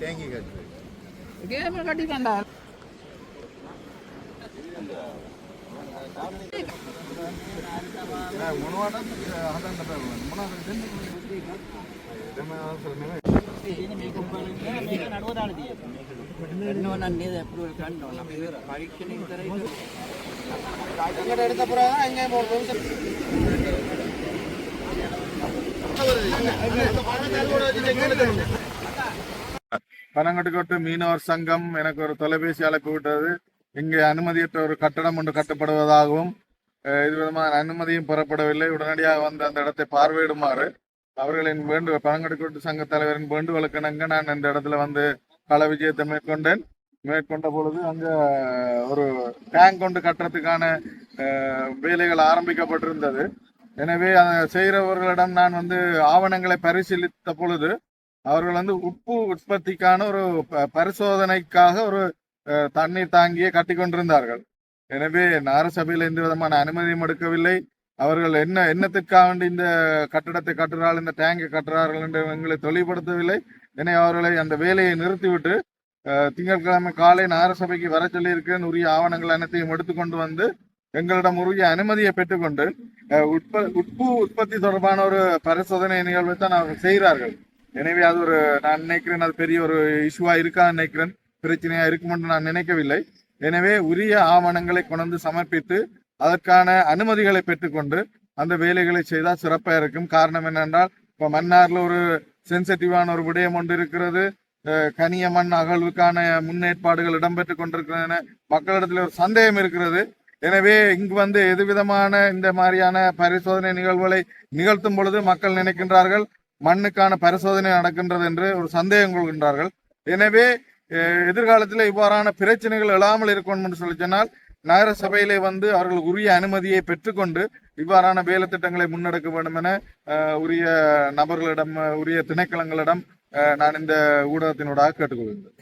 தேங்கி கட்டு கேம் கட்டிட்டாண்டா முனவாட்டம் எடுத்த பிறகு எங்கே பனங்கட்டுக்கோட்டு மீனவர் சங்கம் எனக்கு ஒரு தொலைபேசி அழைப்பு விட்டது. இங்கே அனுமதியற்ற ஒரு கட்டடம் ஒன்று கட்டப்படுவதாகவும் இது விதமான அனுமதியும் பெறப்படவில்லை. உடனடியாக வந்து அந்த இடத்தை பார்வையிடுமாறு அவர்களின் பனங்கட்டுக்கோட்டு சங்க தலைவரின் வேண்டுகோளுக்கிணங்க நான் இந்த இடத்துல வந்து கள விஜயத்தை மேற்கொண்ட பொழுது அங்க ஒரு டேங்க் கொண்டு கட்டுறதுக்கான வேலைகள் ஆரம்பிக்கப்பட்டிருந்தது. எனவே அதை செய்கிறவர்களிடம் நான் வந்து ஆவணங்களை பரிசீலித்த பொழுது அவர்கள் வந்து உப்பு உற்பத்திக்கான ஒரு பரிசோதனைக்காக ஒரு தண்ணீர் தாங்கியே கட்டி கொண்டிருந்தார்கள். எனவே நகரசபையில் எந்த விதமான அனுமதியும் எடுக்கவில்லை. அவர்கள் என்னத்திற்காக வேண்டி இந்த கட்டடத்தை கட்டுறார்கள், இந்த டேங்கை கட்டுறார்கள் என்று எங்களை தெளிவுபடுத்தவில்லை. எனவே அவர்களை அந்த வேலையை நிறுத்திவிட்டு திங்கட்கிழமை காலை நகரசபைக்கு வர சொல்லியிருக்கேன். உரிய ஆவணங்கள் அனைத்தையும் எடுத்துக்கொண்டு வந்து எங்களிடம் உரிய அனுமதியை பெற்றுக்கொண்டு உப்பு உற்பத்தி தொடர்பான ஒரு பரிசோதனை நிகழ்வை தான் அவர்கள் செய்கிறார்கள். எனவே அது ஒரு நான் நினைக்கிறேன் அது பெரிய ஒரு இஷ்யூவா இருக்கான்னு நினைக்கிறேன், பிரச்சனையா இருக்கும் என்று நான் நினைக்கவில்லை. எனவே உரிய ஆவணங்களை கொண்டு சமர்ப்பித்து அதற்கான அனுமதிகளை பெற்றுக்கொண்டு அந்த வேலைகளை செய்தால் சிறப்பாக இருக்கும். காரணம் என்னென்றால் இப்போ மன்னார்ல ஒரு சென்சிட்டிவான ஒரு விடயம் ஒன்று இருக்கிறது. கனிய மண் அகழ்வுக்கான முன்னேற்பாடுகள் இடம்பெற்றுக் கொண்டிருக்கின்றன. மக்களிடத்தில் ஒரு சந்தேகம் இருக்கிறது. எனவே இங்கு வந்து எதுவிதமான இந்த மாதிரியான பரிசோதனை நிகழ்வுகளை நிகழ்த்தும் பொழுது மக்கள் நினைக்கின்றார்கள் மண்ணுக்கான பரிசோதனை நடக்கின்றது என்று ஒரு சந்தேகம் கொள்கின்றார்கள். எனவே எதிர்காலத்தில் இவ்வாறான பிரச்சனைகள் எழாமல் இருக்கணும் என்று சொல்லி சொன்னால் நகர சபையிலே வந்து அவர்கள் உரிய அனுமதியை பெற்றுக்கொண்டு இவ்வாறான வேலை திட்டங்களை முன்னெடுக்க வேண்டும் என உரிய நபர்களிடம் உரிய திணைக்களங்களிடம் நான் இந்த ஊடகத்தினூடாக கேட்டுக்கொள்கின்றேன்.